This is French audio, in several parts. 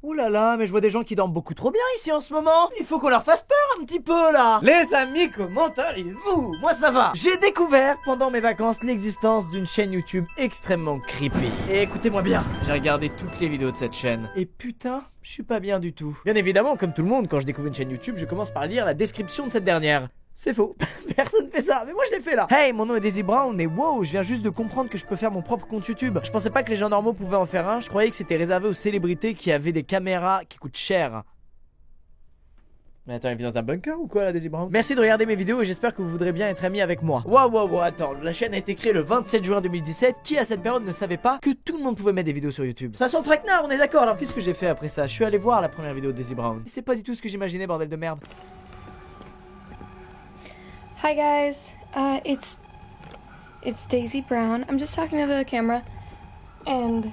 Ouh là là, mais je vois des gens qui dorment beaucoup trop bien ici en ce moment. Il faut qu'on leur fasse peur un petit peu là. Les amis, comment allez-vous? Moi ça va. J'ai découvert pendant mes vacances l'existence d'une chaîne YouTube extrêmement creepy. Et écoutez-moi bien, j'ai regardé toutes les vidéos de cette chaîne. Et putain, je suis pas bien du tout. Bien évidemment, comme tout le monde, quand je découvre une chaîne YouTube, je commence par lire la description de cette dernière. C'est faux, personne fait ça, mais moi je l'ai fait là. Hey, mon nom est Daisy Brown et wow, je viens juste de comprendre que je peux faire mon propre compte YouTube. Je pensais pas que les gens normaux pouvaient en faire un, je croyais que c'était réservé aux célébrités qui avaient des caméras qui coûtent cher. Mais attends, il vit dans un bunker ou quoi là, Daisy Brown? Merci de regarder mes vidéos et j'espère que vous voudrez bien être amis avec moi. Wow, attends, la chaîne a été créée le 27 juin 2017. Qui à cette période ne savait pas que tout le monde pouvait mettre des vidéos sur YouTube? Ça sent traquenard, on est d'accord. Alors qu'est-ce que j'ai fait après ça? Je suis allé voir la première vidéo de Daisy Brown. C'est pas du tout ce que j'imaginais, bordel de merde. Hi guys, it's Daisy Brown. I'm just talking to the camera, and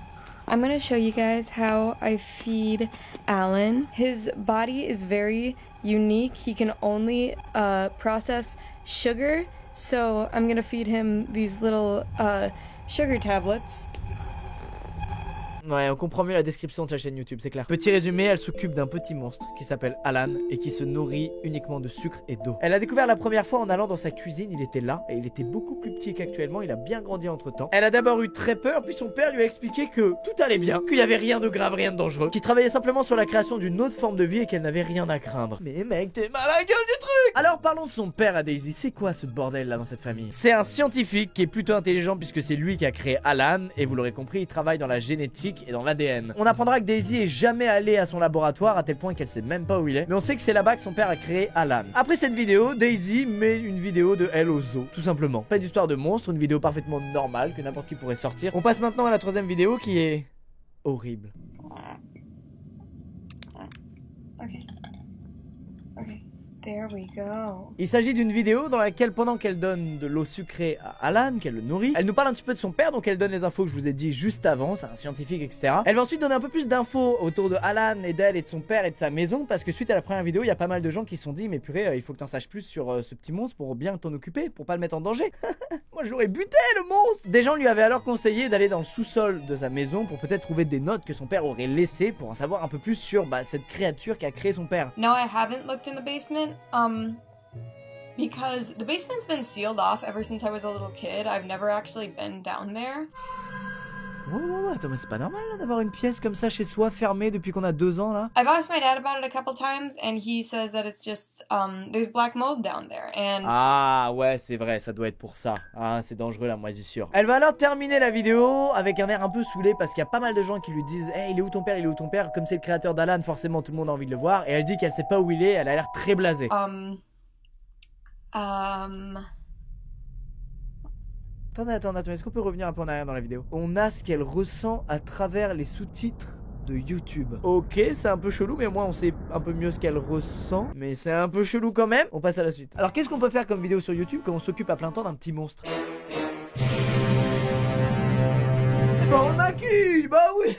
I'm gonna show you guys how I feed Alan. His body is very unique. He can only process sugar, so I'm gonna feed him these little sugar tablets. Ouais, on comprend mieux la description de sa chaîne YouTube, c'est clair. Petit résumé, elle s'occupe d'un petit monstre qui s'appelle Alan et qui se nourrit uniquement de sucre et d'eau. Elle l'a découvert la première fois en allant dans sa cuisine, il était là et il était beaucoup plus petit qu'actuellement, il a bien grandi entre temps. Elle a d'abord eu très peur, puis son père lui a expliqué que tout allait bien, qu'il y avait rien de grave, rien de dangereux, qu'il travaillait simplement sur la création d'une autre forme de vie et qu'elle n'avait rien à craindre. Mais mec, t'es mal à la gueule du truc! Alors parlons de son père à Daisy, c'est quoi ce bordel là dans cette famille? C'est un scientifique qui est plutôt intelligent puisque c'est lui qui a créé Alan et vous l'aurez compris, il travaille dans la génétique et dans l'ADN. On apprendra que Daisy est jamais allée à son laboratoire à tel point qu'elle sait même pas où il est, mais on sait que c'est là-bas que son père a créé Alan. Après cette vidéo, Daisy met une vidéo de elle au zoo, tout simplement. Pas d'histoire de monstre, une vidéo parfaitement normale que n'importe qui pourrait sortir. On passe maintenant à la troisième vidéo qui est horrible. Okay, there we go. Il s'agit d'une vidéo dans laquelle pendant qu'elle donne de l'eau sucrée à Alan, qu'elle le nourrit, elle nous parle un petit peu de son père, donc elle donne les infos que je vous ai dit juste avant, c'est un scientifique, etc. Elle va ensuite donner un peu plus d'infos autour de Alan et d'elle et de son père et de sa maison, parce que suite à la première vidéo, il y a pas mal de gens qui se sont dit mais purée, il faut que t'en saches plus sur ce petit monstre pour bien t'en occuper, pour pas le mettre en danger. Moi je l'aurais buté le monstre. Des gens lui avaient alors conseillé d'aller dans le sous-sol de sa maison pour peut-être trouver des notes que son père aurait laissées pour en savoir un peu plus sur cette créature qui a créé son père. No, I haven't looked in the basement, because the basement's been sealed off ever since I was a little kid. I've never actually been down there. Ouais, attends, mais c'est pas normal là d'avoir une pièce comme ça chez soi fermée depuis qu'on a 2 ans là. I've asked my dad about it a couple times and he says that it's just, there's black mold down there and... Ah ouais, c'est vrai, ça doit être pour ça. Ah, c'est dangereux la moisissure. Elle va alors terminer la vidéo avec un air un peu saoulé parce qu'il y a pas mal de gens qui lui disent hey, il est où ton père, il est où ton père? Comme c'est le créateur d'Alan, forcément tout le monde a envie de le voir. Et elle dit qu'elle sait pas où il est, elle a l'air très blasée. Attends, est-ce qu'on peut revenir un peu en arrière dans la vidéo? On a ce qu'elle ressent à travers les sous-titres de YouTube. Ok, c'est un peu chelou, mais au moins on sait un peu mieux ce qu'elle ressent. Mais c'est un peu chelou quand même. On passe à la suite. Alors qu'est-ce qu'on peut faire comme vidéo sur YouTube quand on s'occupe à plein temps d'un petit monstre? Bah on maquille, bah oui.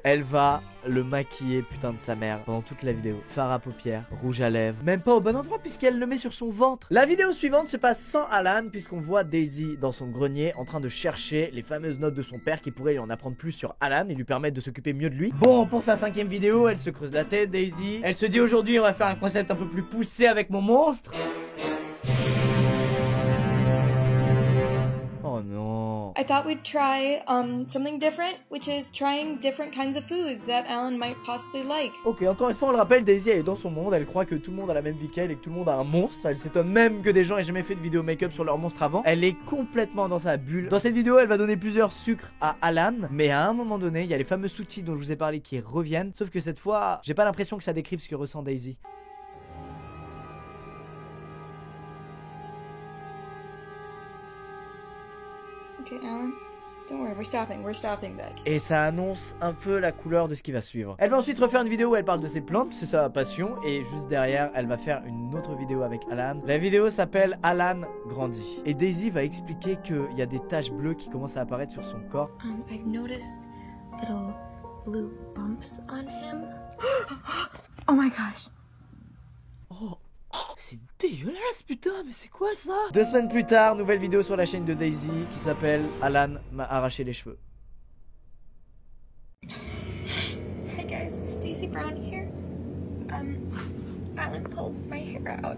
Elle va le maquiller, putain de sa mère, pendant toute la vidéo. Fard à paupières, rouge à lèvres, même pas au bon endroit puisqu'elle le met sur son ventre. La vidéo suivante se passe sans Alan puisqu'on voit Daisy dans son grenier en train de chercher les fameuses notes de son père qui pourraient lui en apprendre plus sur Alan et lui permettre de s'occuper mieux de lui. Bon, pour sa 5e vidéo, elle se creuse la tête, Daisy. Elle se dit aujourd'hui on va faire un concept un peu plus poussé avec mon monstre. Oh non. I thought we'd try something different, which is trying different kinds of foods that Alan might possibly like. Ok, encore une fois on le rappelle, Daisy elle est dans son monde, elle croit que tout le monde a la même vie qu'elle et que tout le monde a un monstre. Elle s'étonne même que des gens aient jamais fait de vidéo make-up sur leur monstre avant. Elle est complètement dans sa bulle. Dans cette vidéo elle va donner plusieurs sucres à Alan, mais à un moment donné il y a les fameux sous-titres dont je vous ai parlé qui reviennent. Sauf que cette fois j'ai pas l'impression que ça décrive ce que ressent Daisy. Okay, Alan. Don't worry, we're stopping that. Et ça annonce un peu la couleur de ce qui va suivre. Elle va ensuite refaire une vidéo où elle parle de ses plantes, c'est sa passion. Et juste derrière, elle va faire une autre vidéo avec Alan. La vidéo s'appelle Alan grandit. Et Daisy va expliquer qu'il y a des taches bleues qui commencent à apparaître sur son corps. I've noticed little blue bumps on him. Oh my gosh. Oh, c'est dégueulasse putain, mais c'est quoi ça? 2 semaines plus tard, nouvelle vidéo sur la chaîne de Daisy qui s'appelle Alan m'a arraché les cheveux. Hey guys, it's Daisy Daisy Brown here. Alan pulled my hair out.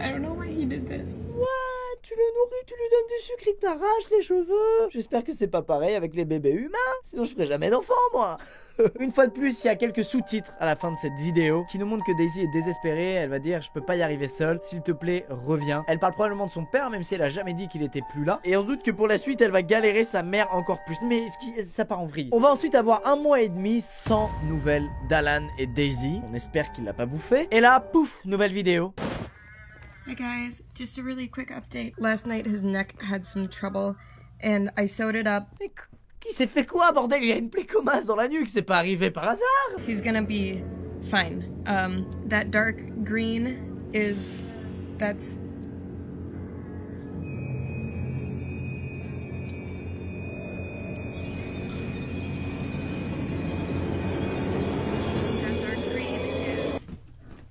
I don't know why he did this. What? Tu le nourris, tu lui donnes du sucre, il t'arrache les cheveux. J'espère que c'est pas pareil avec les bébés humains. Sinon je ferai jamais d'enfant moi. Une fois de plus, il y a quelques sous-titres à la fin de cette vidéo qui nous montrent que Daisy est désespérée. Elle va dire je peux pas y arriver seule, s'il te plaît reviens. Elle parle probablement de son père même si elle a jamais dit qu'il était plus là. Et on se doute que pour la suite elle va galérer sa mère encore plus. Mais ça part en vrille. On va ensuite avoir 1 mois et demi sans nouvelles d'Alan et Daisy. On espère qu'il l'a pas bouffé. Et là, pouf, nouvelle vidéo. Hi guys, just a really quick update. Last night his neck had some trouble and I sewed it up. Mais qui s'est fait quoi, bordel? Il a une plaie commasse dans la nuque, c'est pas arrivé par hasard. He's gonna be fine. That dark green that's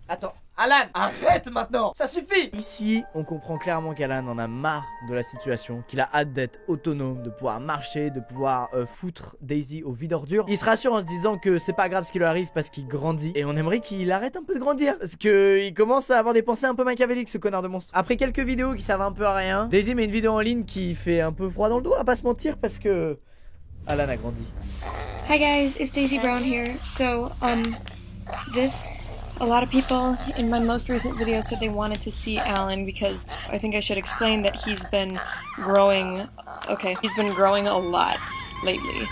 Attends, Alan, arrête maintenant. Ça suffit. Ici, on comprend clairement qu'Alan en a marre de la situation, qu'il a hâte d'être autonome, de pouvoir marcher, de pouvoir foutre Daisy au vide ordure. Il se rassure en se disant que c'est pas grave ce qui lui arrive parce qu'il grandit. Et on aimerait qu'il arrête un peu de grandir, parce qu'il commence à avoir des pensées un peu machiavéliques, ce connard de monstre. Après quelques vidéos qui servent un peu à rien, Daisy met une vidéo en ligne qui fait un peu froid dans le dos, à pas se mentir, parce que Alan a grandi. Hi guys, it's Daisy Brown here. So, a lot of people in my most recent video said they wanted to see Alan because I think I should explain that he's been growing. Okay, he's been growing a lot lately.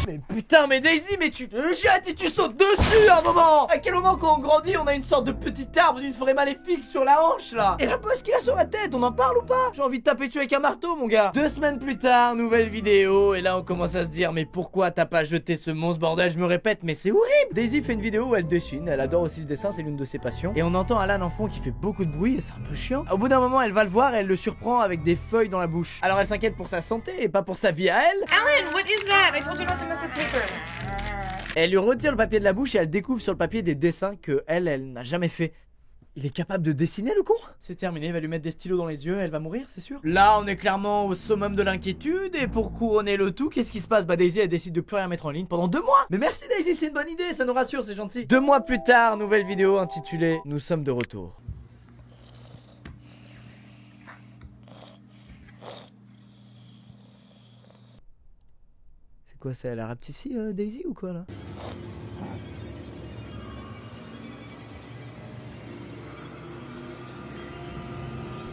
Mais putain, mais Daisy, mais tu te jettes et tu sautes dessus à un moment. À quel moment quand on grandit on a une sorte de petit arbre d'une forêt maléfique sur la hanche là. Et la bosse qu'il a sur la tête, on en parle ou pas? J'ai envie de taper dessus avec un marteau mon gars. 2 semaines plus tard, nouvelle vidéo. Et là on commence à se dire mais pourquoi t'as pas jeté ce monstre bordel? Je me répète mais c'est horrible. Daisy fait une vidéo où elle dessine, elle adore aussi le dessin, c'est l'une de ses passions. Et on entend Alan en fond qui fait beaucoup de bruit et c'est un peu chiant. Au bout d'un moment elle va le voir et elle le surprend avec des feuilles dans la bouche. Alors elle s'inquiète pour sa santé et pas pour sa vie à elle. Alan, what is that? I told you not to mess with paper. Elle lui retire le papier de la bouche et elle découvre sur le papier des dessins que elle n'a jamais fait. Il est capable de dessiner le con. C'est terminé, il va lui mettre des stylos dans les yeux, elle va mourir c'est sûr. Là on est clairement au summum de l'inquiétude. Et pour couronner le tout, qu'est-ce qui se passe? Bah Daisy elle décide de plus rien mettre en ligne pendant 2 mois. Mais merci Daisy, c'est une bonne idée, ça nous rassure, c'est gentil. 2 mois plus tard, nouvelle vidéo intitulée Nous sommes de retour. Quoi, c'est la rapetissée Daisy ou quoi là?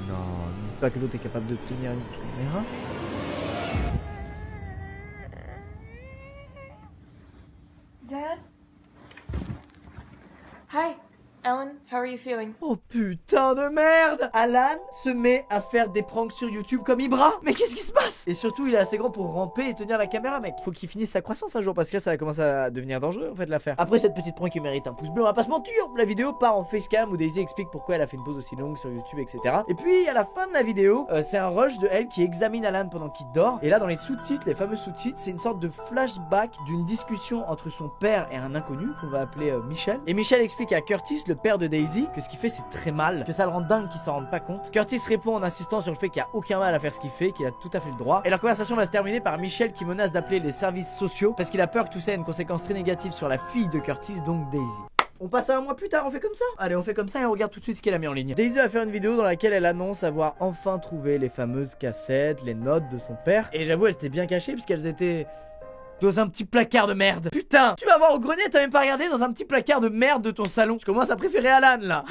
Non, ne dis pas que l'autre est capable de tenir une caméra. Dad? Hi, Alan, how are you feeling? Oh putain de merde! Alan se met à faire des pranks sur YouTube comme Ibra. Mais qu'est-ce qui se passe? Et surtout il est assez grand pour ramper et tenir la caméra mec. Faut qu'il finisse sa croissance un jour parce que là ça va commencer à devenir dangereux en fait l'affaire. Après cette petite prank qui mérite un pouce bleu, on va pas se mentir. La vidéo part en facecam où Daisy explique pourquoi elle a fait une pause aussi longue sur YouTube etc. Et puis à la fin de la vidéo c'est un rush de elle qui examine Alan pendant qu'il dort. Et là dans les sous-titres, les fameux sous-titres, c'est une sorte de flashback d'une discussion entre son père et un inconnu qu'on va appeler Michel. Et Michel explique à Curtis, le père de Daisy, que ce qu'il fait c'est très mal, que ça le rend dingue qu'il s'en rende pas compte. Curtis répond en insistant sur le fait qu'il n'y a aucun mal à faire ce qu'il fait, qu'il a tout à fait le droit. Et leur conversation va se terminer par Michel qui menace d'appeler les services sociaux parce qu'il a peur que tout ça ait une conséquence très négative sur la fille de Curtis, donc Daisy. On passe à 1 mois plus tard, on fait comme ça? Allez, on fait comme ça et on regarde tout de suite ce qu'elle a mis en ligne. Daisy va faire une vidéo dans laquelle elle annonce avoir enfin trouvé les fameuses cassettes, les notes de son père. Et j'avoue, elles étaient bien cachées puisqu'elles étaient dans un petit placard de merde. Putain, tu vas voir au grenier, t'as même pas regardé dans un petit placard de merde de ton salon. Je commence à préférer Alan là.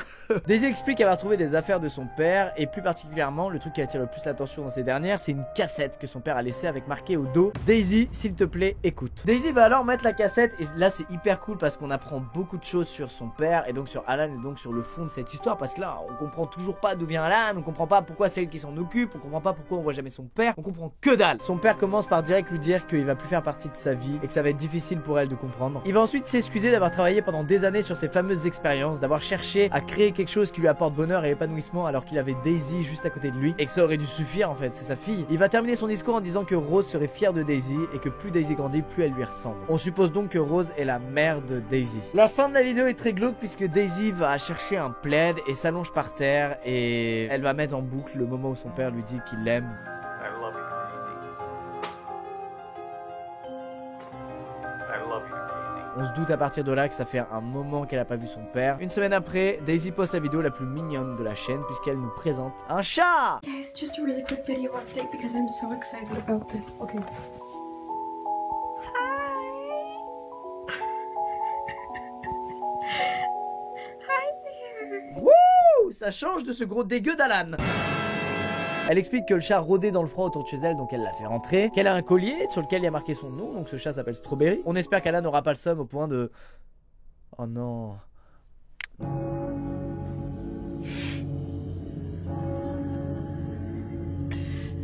Daisy explique avoir trouvé des affaires de son père et plus particulièrement le truc qui attire le plus l'attention dans ces dernières, c'est une cassette que son père a laissée avec marqué au dos Daisy, s'il te plaît, écoute. Daisy va alors mettre la cassette et là c'est hyper cool parce qu'on apprend beaucoup de choses sur son père et donc sur Alan et donc sur le fond de cette histoire parce que là on comprend toujours pas d'où vient Alan, on comprend pas pourquoi c'est elle qui s'en occupe, on comprend pas pourquoi on voit jamais son père, on comprend que dalle. Son père commence par direct lui dire qu'il va plus faire partie de sa vie et que ça va être difficile pour elle de comprendre. Il va ensuite s'excuser d'avoir travaillé pendant des années sur ces fameuses expériences, d'avoir cherché à créer quelque chose qui lui apporte bonheur et épanouissement alors qu'il avait Daisy juste à côté de lui et que ça aurait dû suffire en fait, c'est sa fille. Il va terminer son discours en disant que Rose serait fière de Daisy et que plus Daisy grandit, plus elle lui ressemble. On suppose donc que Rose est la mère de Daisy. La fin de la vidéo est très glauque puisque Daisy va chercher un plaid et s'allonge par terre et elle va mettre en boucle le moment où son père lui dit qu'il l'aime. On se doute à partir de là que ça fait un moment qu'elle a pas vu son père. Une semaine après, Daisy poste la vidéo la plus mignonne de la chaîne puisqu'elle nous présente un chat. Guys, just a really quick video update because I'm so excited about this. Okay. Wouh! Ça change de ce gros dégueu d'Alan. Elle explique que le chat rôdait dans le froid autour de chez elle, donc elle l'a fait rentrer. Qu'elle a un collier sur lequel il y a marqué son nom, donc ce chat s'appelle Strawberry. On espère qu'Alan n'aura pas le seum au point de... Oh non...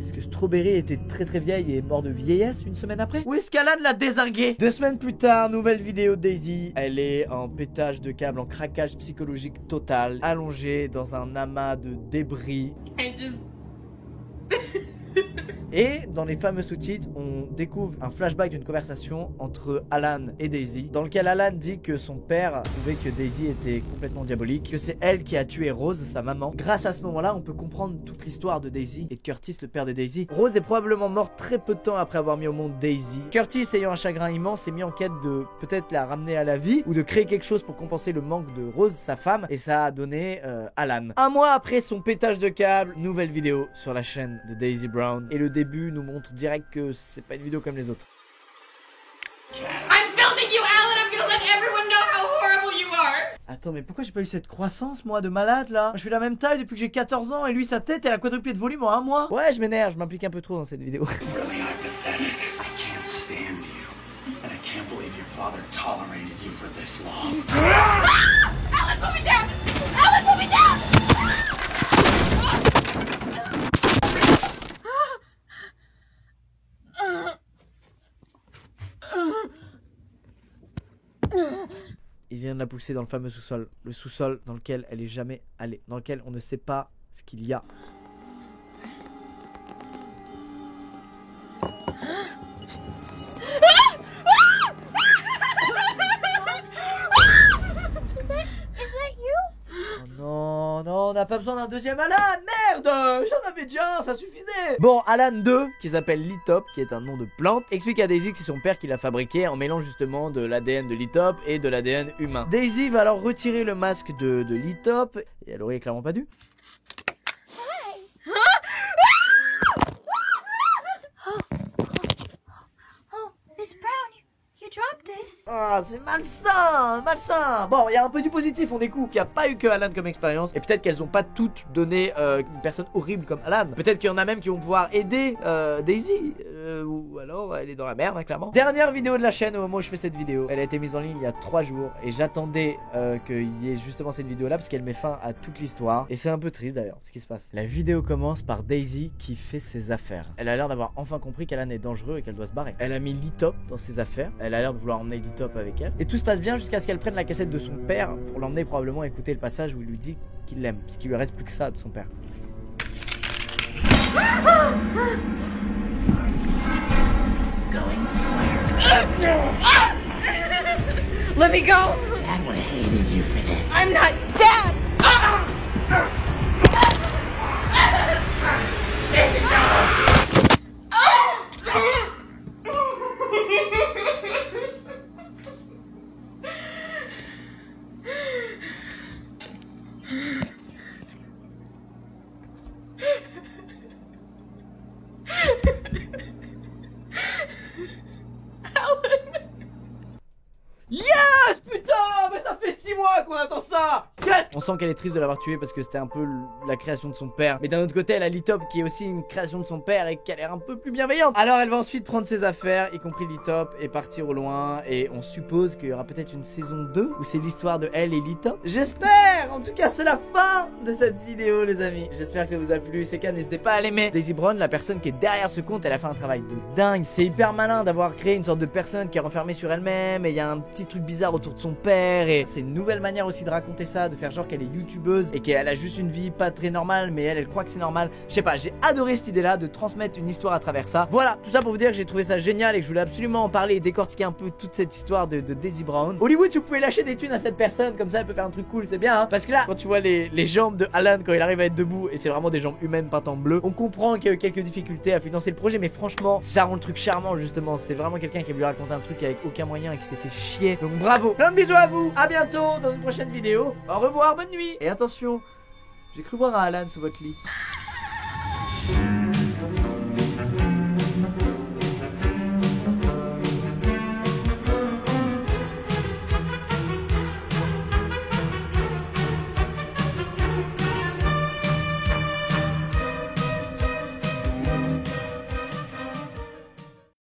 Est-ce que Strawberry était très vieille et est mort de vieillesse une semaine après? Ou est-ce qu'Alan l'a dézingué? 2 semaines plus tard, nouvelle vidéo de Daisy. Elle est en pétage de câble, en craquage psychologique total, allongée dans un amas de débris. Et dans les fameux sous-titres, on découvre un flashback d'une conversation entre Alan et Daisy, dans lequel Alan dit que son père trouvait que Daisy était complètement diabolique, que c'est elle qui a tué Rose, sa maman. Grâce à ce moment-là, on peut comprendre toute l'histoire de Daisy et de Curtis, le père de Daisy. Rose est probablement morte très peu de temps après avoir mis au monde Daisy. Curtis, ayant un chagrin immense, s'est mis en quête de peut-être la ramener à la vie ou de créer quelque chose pour compenser le manque de Rose, sa femme, et ça a donné Alan. Un mois après son pétage de câble, nouvelle vidéo sur la chaîne de Daisy Brown, et le début nous montre direct que c'est pas une vidéo comme les autres. I'm filming you, Alan. I'm gonna let everyone know how horrible you are. Attends, mais pourquoi j'ai pas eu cette croissance, moi, de malade, là? Moi, je fais la même taille depuis que j'ai 14 ans, et lui, sa tête, elle a quadruplé de volume en un mois. Ouais, je m'énerve, je m'implique un peu trop dans cette vidéo. Really are pathetic. I can't stand you. And I can't believe your father tolerated you for this long. Alan, put me down. Alan, put me down. Il vient de la pousser dans le fameux sous-sol. Le sous-sol dans lequel elle est jamais allée. Dans lequel on ne sait pas ce qu'il y a. Oh non, on n'a pas besoin d'un deuxième Alan. Merde, j'en avais déjà un, ça suffisait. Bon, Alan 2, qui s'appelle Litop, qui est un nom de plante, explique à Daisy que c'est son père qui l'a fabriqué en mêlant justement de l'ADN de Litop et de l'ADN humain. Daisy va alors retirer le masque de Litop, et elle aurait clairement pas dû. Ah, c'est malsain, malsain. Bon, il y a un peu du positif, on découvre qu'il n'y a pas eu que Alan comme expérience. Et peut-être qu'elles ont pas toutes donné une personne horrible comme Alan. Peut-être qu'il y en a même qui vont pouvoir aider Daisy. Ou alors elle est dans la merde, hein, clairement. Dernière vidéo de la chaîne au moment où je fais cette vidéo. Elle a été mise en ligne il y a 3 jours. Et j'attendais qu'il y ait justement cette vidéo là parce qu'elle met fin à toute l'histoire. Et c'est un peu triste d'ailleurs ce qui se passe. La vidéo commence par Daisy qui fait ses affaires. Elle a l'air d'avoir enfin compris qu'Alan est dangereux et qu'elle doit se barrer. Elle a mis Litop dans ses affaires. Elle a l'air de vouloir emmener Litop avec elle. Et tout se passe bien jusqu'à ce qu'elle prenne la cassette de son père pour l'emmener probablement écouter le passage où il lui dit qu'il l'aime. Parce qu'il lui reste plus que ça de son père. Let me go. Dad would have hated you for this. I'm not Dad. Yes, putain, mais ça fait 6 mois qu'on attend ça. Yes. On sent qu'elle est triste de l'avoir tué parce que c'était un peu la création de son père. Mais d'un autre côté, elle a Litop qui est aussi une création de son père et qui a l'air un peu plus bienveillante. Alors elle va ensuite prendre ses affaires, y compris Litop, et partir au loin. Et on suppose qu'il y aura peut-être une saison 2 où c'est l'histoire de elle et Litop. J'espère. En tout cas, c'est la fin de cette vidéo, les amis. J'espère que ça vous a plu. C'est qu'à n'hésitez pas à l'aimer. Daisy Brown, la personne qui est derrière ce compte, elle a fait un travail de dingue. C'est hyper malin d'avoir créé une sorte de personne qui est renfermée sur elle-même. Et il y a un petit truc bizarre autour de son père. Et c'est une nouvelle manière aussi de raconter ça, de faire genre qu'elle qu'elle est youtubeuse et qu'elle a juste une vie pas très normale, mais elle croit que c'est normal. Je sais pas, j'ai adoré cette idée là de transmettre une histoire à travers ça. Voilà, tout ça pour vous dire que j'ai trouvé ça génial et que je voulais absolument en parler et décortiquer un peu toute cette histoire de Daisy Brown. Hollywood, si vous pouvez lâcher des thunes à cette personne, comme ça elle peut faire un truc cool, c'est bien hein. Parce que là, quand tu vois les jambes de Alan quand il arrive à être debout, et c'est vraiment des jambes humaines peintes en bleu, on comprend qu'il y a eu quelques difficultés à financer le projet, mais franchement, ça rend le truc charmant justement. C'est vraiment quelqu'un qui a voulu raconter un truc avec aucun moyen et qui s'est fait chier. Donc bravo. Plein de bisous à vous, à bientôt dans une prochaine vidéo. Au revoir, bonne nuit. Et attention, j'ai cru voir un Alan sous votre lit.